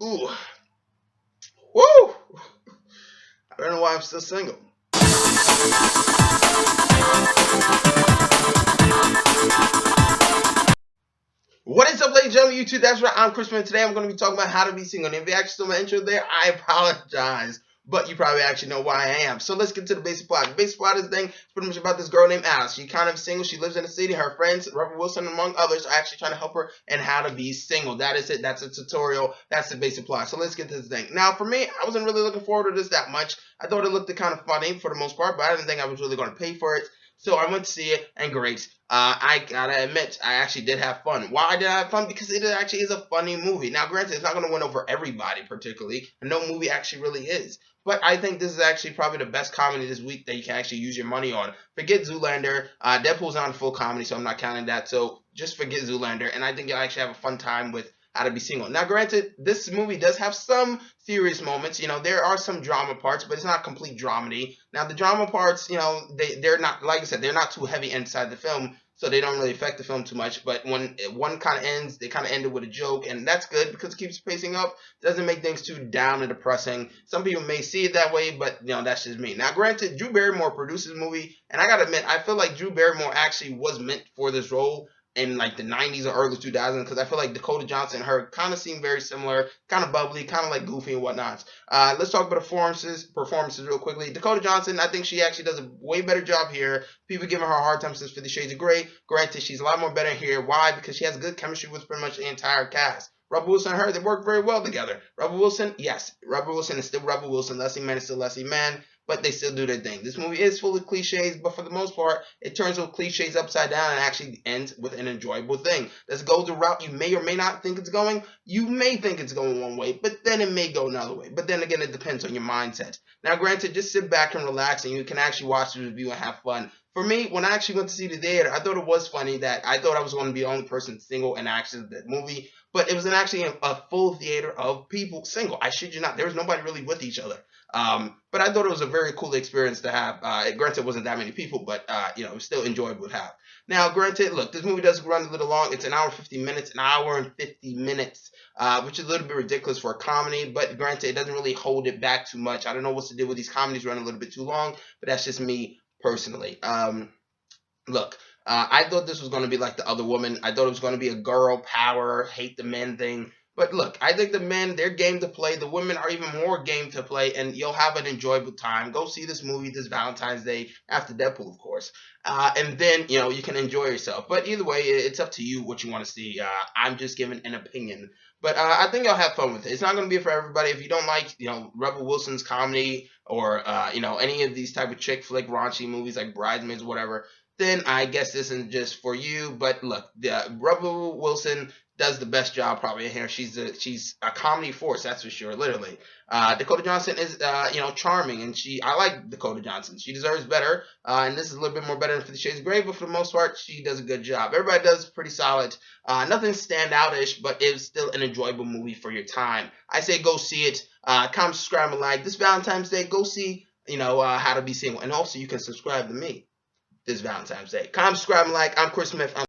Ooh, woo! I don't know why I'm still single. What is up, ladies and gentlemen, YouTube? That's right, I'm Chris, and today I'm going to be talking about how to be single. And if you actually saw my intro there, I apologize. But you probably actually know why I am. So let's get to the basic plot. The basic plot of this thing is pretty much about this girl named Alice. She's kind of single. She lives in the city. Her friends, Rebel Wilson, among others, are actually trying to help her in how to be single. That is it. That's a tutorial. That's the basic plot. So let's get to this thing. Now, for me, I wasn't really looking forward to this that much. I thought it looked kind of funny for the most part, but I didn't think I was really going to pay for it. So I went to see it, and great. I gotta admit, I actually did have fun. Why did I have fun? Because it actually is a funny movie. Now, granted, it's not going to win over everybody particularly, and no movie actually really is. But I think this is actually probably the best comedy this week that you can actually use your money on. Forget Zoolander. Deadpool's not a full comedy, so I'm not counting that. So just forget Zoolander, and I think you'll actually have a fun time with How to Be Single. Now, granted, this movie does have some serious moments. You know, there are some drama parts, but it's not complete dramedy. Now, the drama parts, you know, they're not, like I said, they're not too heavy inside the film, so they don't really affect the film too much. But when one kind of ends, they kind of end it with a joke, and that's good because it keeps pacing up. Doesn't make things too down and depressing. Some people may see it that way, but you know, that's just me. Now, granted, Drew Barrymore produced this movie, and I gotta admit, I feel like Drew Barrymore actually was meant for this role in like the 90s or early 2000s, because I feel like Dakota Johnson and her kind of seem very similar, kind of bubbly, kind of like goofy and whatnot. Let's talk about performances real quickly. Dakota Johnson, I think she actually does a way better job here. People giving her a hard time since 50 Shades of Grey. Granted, she's a lot more better here. Why? Because she has good chemistry with pretty much the entire cast. Rebel Wilson and her, they work very well together. Rebel Wilson, yes, Rebel Wilson is still Rebel Wilson. Leslie Mann is still Leslie Mann, but they still do their thing. This movie is full of cliches, but for the most part, it turns those cliches upside down and actually ends with an enjoyable thing. This goes the route you may or may not think it's going. You may think it's going one way, but then it may go another way. But then again, it depends on your mindset. Now, granted, just sit back and relax, and you can actually watch the review and have fun. For me, when I actually went to see the theater, I thought it was funny that I thought I was going to be the only person single in actually that movie, but it was actually a full theater of people single. I shit you not, there was nobody really with each other. But I thought it was a very cool experience to have. Granted, it wasn't that many people, but you know, it was still enjoyable to have. Now, granted, look, this movie does run a little long. It's an hour and 50 minutes, which is a little bit ridiculous for a comedy. But granted, it doesn't really hold it back too much. I don't know what's to do with these comedies running a little bit too long, but that's just me personally. Look, I thought this was going to be like The Other Woman. I thought it was going to be a girl power, hate the men thing. But look, I think the men, they're game to play. The women are even more game to play, and you'll have an enjoyable time. Go see this movie this Valentine's Day, after Deadpool, of course. And then, you know, you can enjoy yourself. But either way, it's up to you what you want to see. I'm just giving an opinion. But I think you'll have fun with it. It's not going to be for everybody. If you don't like, you know, Rebel Wilson's comedy or, you know, any of these type of chick flick raunchy movies like Bridesmaids or whatever, then I guess this isn't just for you. But look, Rebel Wilson does the best job probably in here. She's a comedy force, that's for sure, literally. Dakota Johnson is you know, charming, and I like Dakota Johnson. She deserves better, and this is a little bit more better than 50 Shades of Grey, but for the most part, she does a good job. Everybody does pretty solid. Nothing standout-ish, but it's still an enjoyable movie for your time. I say go see it. Comment, subscribe, and like. This Valentine's Day, go see, you know, How to Be Single, and also you can subscribe to me this Valentine's Day. Comment, subscribe, and like. I'm Chris Smith.